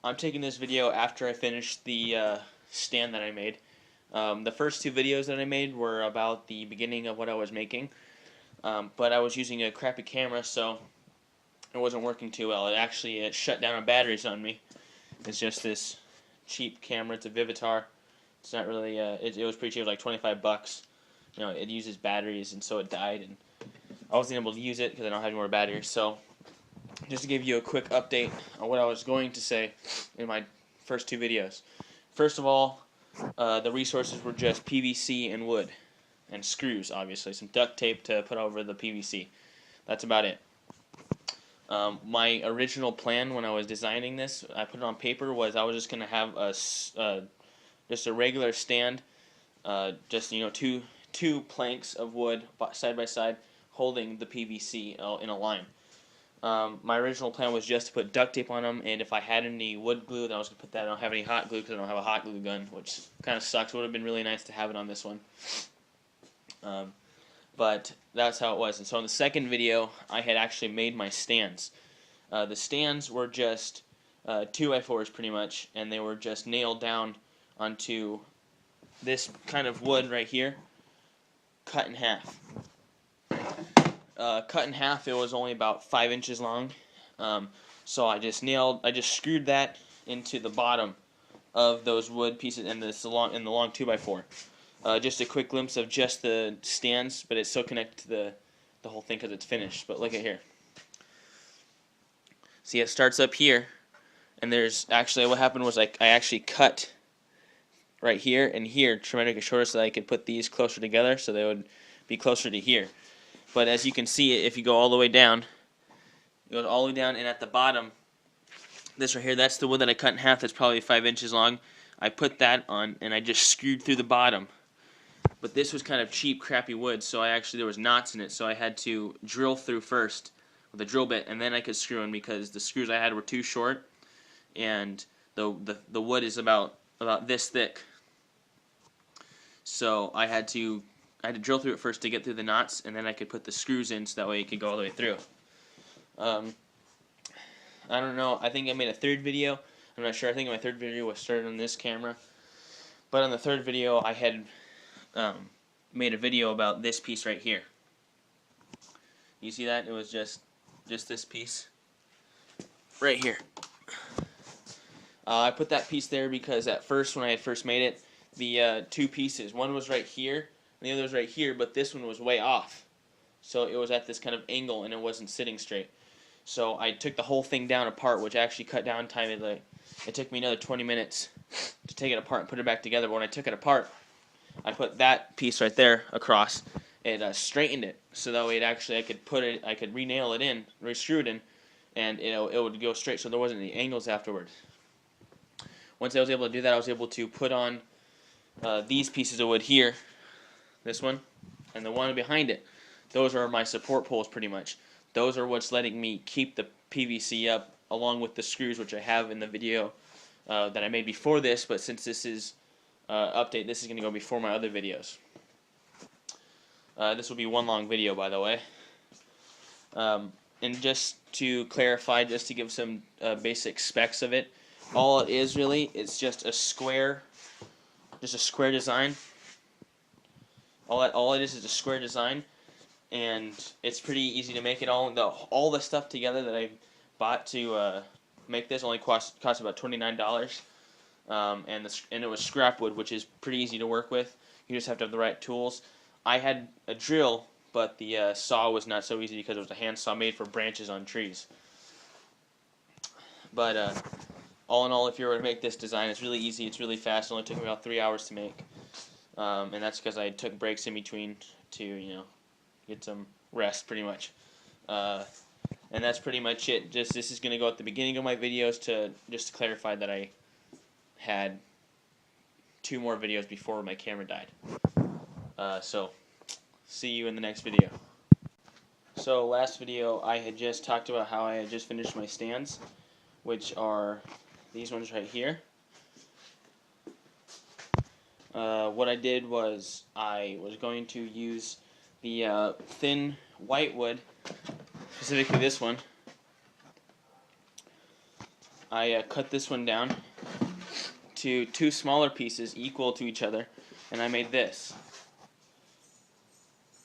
I'm taking this video after I finished the stand that I made. The first two videos that I made were about the beginning of what I was making, but I was using a crappy camera, so it wasn't working too well. It shut down on batteries on me. It's just this cheap camera. It's a Vivitar. It's not really. It was pretty cheap, like $25. You know, it uses batteries, and so it died, and I wasn't able to use it because I don't have any more batteries. So, just to give you a quick update on what I was going to say in my first two videos. First of all, the resources were just PVC and wood, and screws, obviously, some duct tape to put over the PVC. That's about it. My original plan when I was designing this, I put it on paper, was I was just going to have just a regular stand, just two planks of wood side by side holding the PVC in a line. My original plan was just to put duct tape on them, and if I had any wood glue, then I was going to put that. I don't have any hot glue because I don't have a hot glue gun, which kind of sucks. It would have been really nice to have it on this one. But that's how it was. And so in the second video, I had actually made my stands. The stands were just 2x4s pretty much, and they were just nailed down onto this kind of wood right here, cut in half. Cut in half, it was only about 5 inches long. So I just screwed that into the bottom of those wood pieces and the long 2x4. Just a quick glimpse of just the stands, but it's still connected to the whole thing because it's finished. But look at here. See, it starts up here, and there's actually what happened was I actually cut right here and here, try to make it shorter so that I could put these closer together so they would be closer to here. But as you can see, if you go all the way down, it goes all the way down, and at the bottom, this right here, that's the wood that I cut in half. That's probably 5 inches long. I put that on, and I just screwed through the bottom. But this was kind of cheap, crappy wood, so there was knots in it, so I had to drill through first with a drill bit, and then I could screw in because the screws I had were too short, and the wood is about this thick. So I had to drill through it first to get through the knots, and then I could put the screws in so that way it could go all the way through. I don't know. I think I made a third video. I'm not sure. I think my third video was started on this camera. But on the third video, I had made a video about this piece right here. You see that? It was just this piece right here. I put that piece there because at first, when I had first made it, the two pieces, one was right here, and the other was right here, but this one was way off. So it was at this kind of angle, and it wasn't sitting straight. So I took the whole thing down apart, which actually cut down time. It took me another 20 minutes to take it apart and put it back together. But when I took it apart, I put that piece right there across. It straightened it, so that way I could re-nail it in, re-screw it in, and it would go straight, so there wasn't any angles afterwards. Once I was able to do that, I was able to put on these pieces of wood here, this one, and the one behind it. Those are my support poles pretty much. Those are what's letting me keep the PVC up, along with the screws, which I have in the video that I made before this, but since this is update, this is going to go before my other videos. This will be one long video, by the way. And just to clarify, just to give some basic specs of it, all it is really, it's just a square design. All it is a square design, and it's pretty easy to make it. All the stuff together that I bought to make this only cost about $29. And it was scrap wood, which is pretty easy to work with. You just have to have the right tools. I had a drill, but the saw was not so easy because it was a hand saw made for branches on trees. But all in all, if you were to make this design, it's really easy. It's really fast. It only took me about 3 hours to make, and that's because I took breaks in between to get some rest, pretty much. And that's pretty much it. This is going to go at the beginning of my videos just to clarify that I had 2 more videos before my camera died. So, see you in the next video. So, last video I had just talked about how I had just finished my stands, which are these ones right here. What I did was I was going to use the thin white wood, specifically this one. I cut this one down to two smaller pieces equal to each other, and I made this.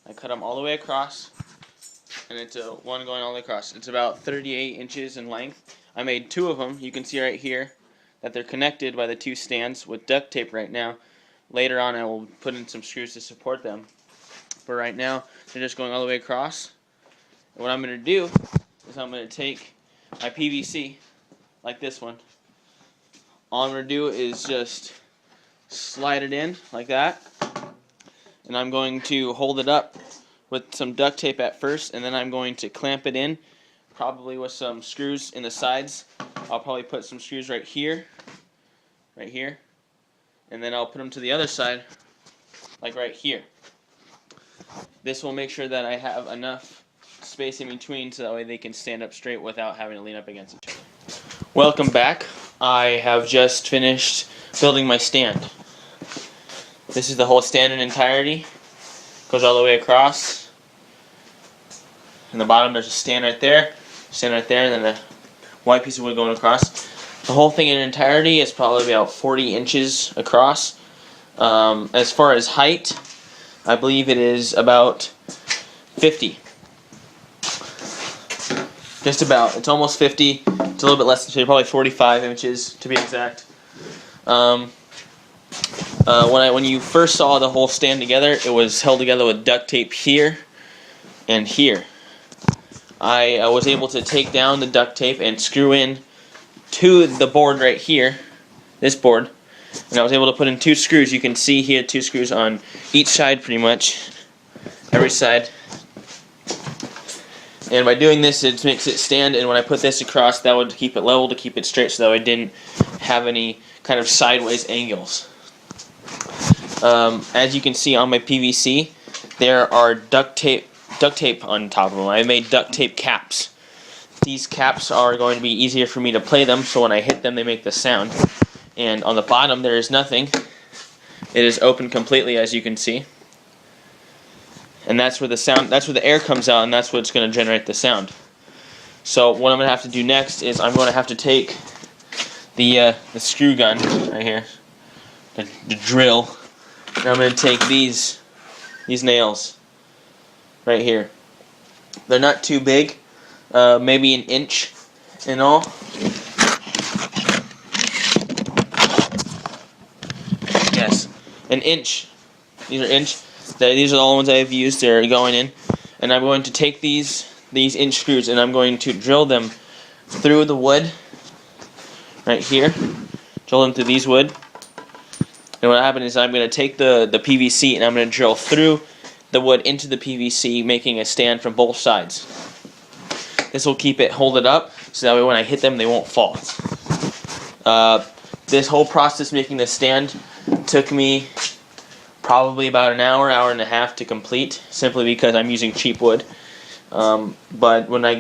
I cut them all the way across, and it's one going all the way across. It's about 38 inches in length. I made two of them. You can see right here that they're connected by the two stands with duct tape right now. Later on I will put in some screws to support them. But right now they're just going all the way across. And what I'm going to do is I'm going to take my PVC, like this one. All I'm going to do is just slide it in like that. And I'm going to hold it up with some duct tape at first, and then I'm going to clamp it in, probably with some screws in the sides. I'll probably put some screws right here, and then I'll put them to the other side, like right here. This will make sure that I have enough space in between so that way they can stand up straight without having to lean up against each other. Welcome back. I have just finished building my stand. This is the whole stand in entirety. Goes all the way across. In the bottom there's a stand right there, and then a white piece of wood going across. The whole thing in entirety is probably about 40 inches across. As far as height, I believe it is about 50. Just about. It's almost 50. It's a little bit less than 50, probably 45 inches to be exact. When you first saw the whole stand together, it was held together with duct tape here and here. I was able to take down the duct tape and screw in to the board right here, this board, and I was able to put in two screws. You can see here two screws on each side pretty much, every side. And by doing this, it makes it stand, and when I put this across, that would keep it level, to keep it straight, so that I didn't have any kind of sideways angles. As you can see on my PVC, there are duct tape on top of them. I made duct tape caps. These caps are going to be easier for me to play them, so when I hit them they make the sound. And on the bottom there is nothing. It is open completely, as you can see. And that's where the air comes out, and that's what's going to generate the sound. So what I'm going to have to do next is I'm going to have to take the screw gun right here, the drill, and I'm going to take these nails right here. They're not too big, maybe an inch in all. Yes, an inch. These are inch. These are the only ones I've used. They're going in, and I'm going to take these inch screws and I'm going to drill them through the wood right here. Drill them through these wood. And what happens is I'm going to take the PVC and I'm going to drill through the wood into the PVC, making a stand from both sides. This will hold it up, so that way when I hit them they won't fall. This whole process making the stand took me probably about an hour and a half to complete, simply because I'm using cheap wood. But when you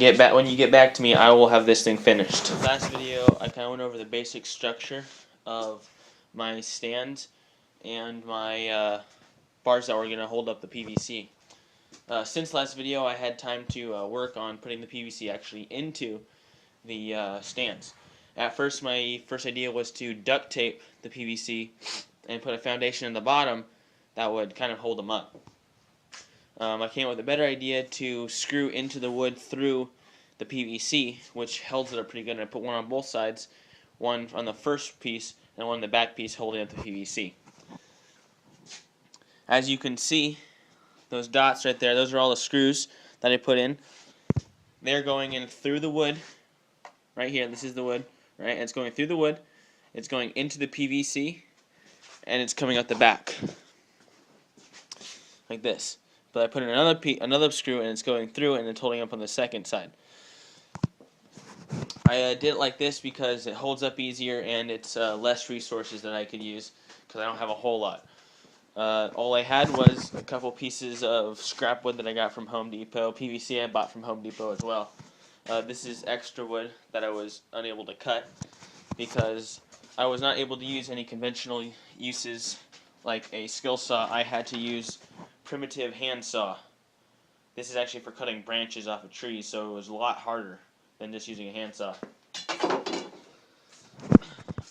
get back to me, I will have this thing finished. Last video, I kind of went over the basic structure of my stand and my bars that were going to hold up the PVC. Since last video, I had time to work on putting the PVC actually into the stands. At first, my first idea was to duct tape the PVC and put a foundation in the bottom that would kind of hold them up. I came up with a better idea to screw into the wood through the PVC, which held it up pretty good. And I put one on both sides, one on the first piece and one on the back piece holding up the PVC. As you can see, those dots right there, those are all the screws that I put in. They're going in through the wood, right here. This is the wood, right? And it's going through the wood, it's going into the PVC, and it's coming out the back, like this. But I put in another screw, and it's going through, and it's holding up on the second side. I did it like this because it holds up easier, and it's less resources that I could use, because I don't have a whole lot. All I had was a couple pieces of scrap wood that I got from Home Depot. PVC I bought from Home Depot as well. This is extra wood that I was unable to cut because I was not able to use any conventional uses like a skill saw. I had to use primitive hand saw. This is actually for cutting branches off of trees, so it was a lot harder than just using a hand saw.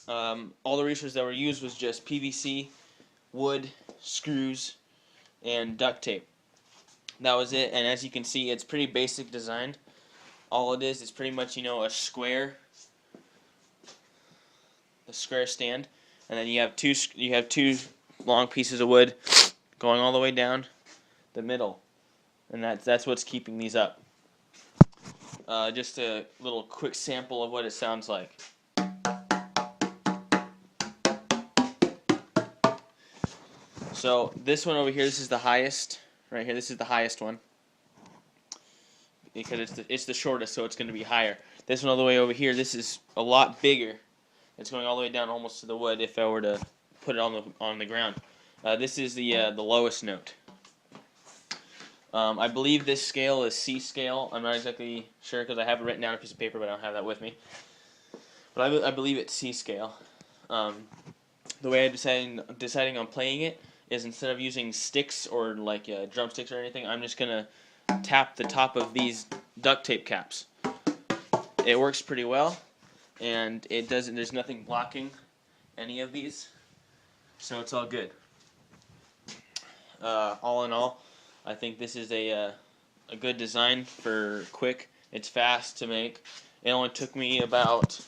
All the resources that were used was just PVC, wood, screws, and duct tape. That was it, and as you can see, it's pretty basic design. All it is pretty much, a square stand, and then you have two long pieces of wood going all the way down the middle, and that's what's keeping these up. Just a little quick sample of what it sounds like. So this one over here, this is the highest. Right here, this is the highest one because it's the shortest, so it's going to be higher. This one all the way over here, this is a lot bigger. It's going all the way down almost to the wood if I were to put it on the ground. This is the lowest note. I believe this scale is C scale. I'm not exactly sure because I have it written down on a piece of paper, but I don't have that with me. But I believe it's C scale. The way I'm deciding on playing it is instead of using sticks or like drumsticks or anything, I'm just gonna tap the top of these duct tape caps. It works pretty well, and there's nothing blocking any of these, so it's all good. All in all, I think this is a good design for quick. It's fast to make. It only took me about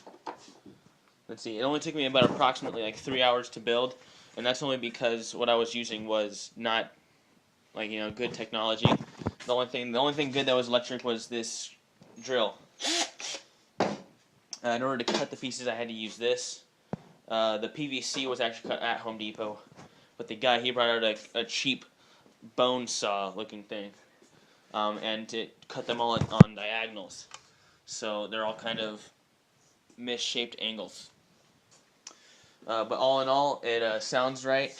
approximately like 3 hours to build, and that's only because what I was using was not good technology. The only thing good that was electric was this drill. In order to cut the pieces, I had to use this. The PVC was actually cut at Home Depot, but the guy, he brought out a cheap bone saw looking thing, and it cut them all on diagonals, so they're all kind of misshaped angles. But all in all, it sounds right.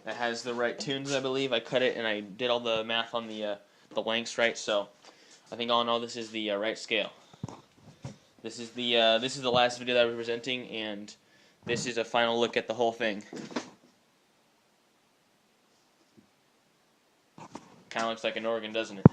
It has the right tunes, I believe. I cut it and I did all the math on the lengths right, so I think all in all, this is the right scale. This is the last video that we're presenting, and this is a final look at the whole thing. Kind of looks like an organ, doesn't it?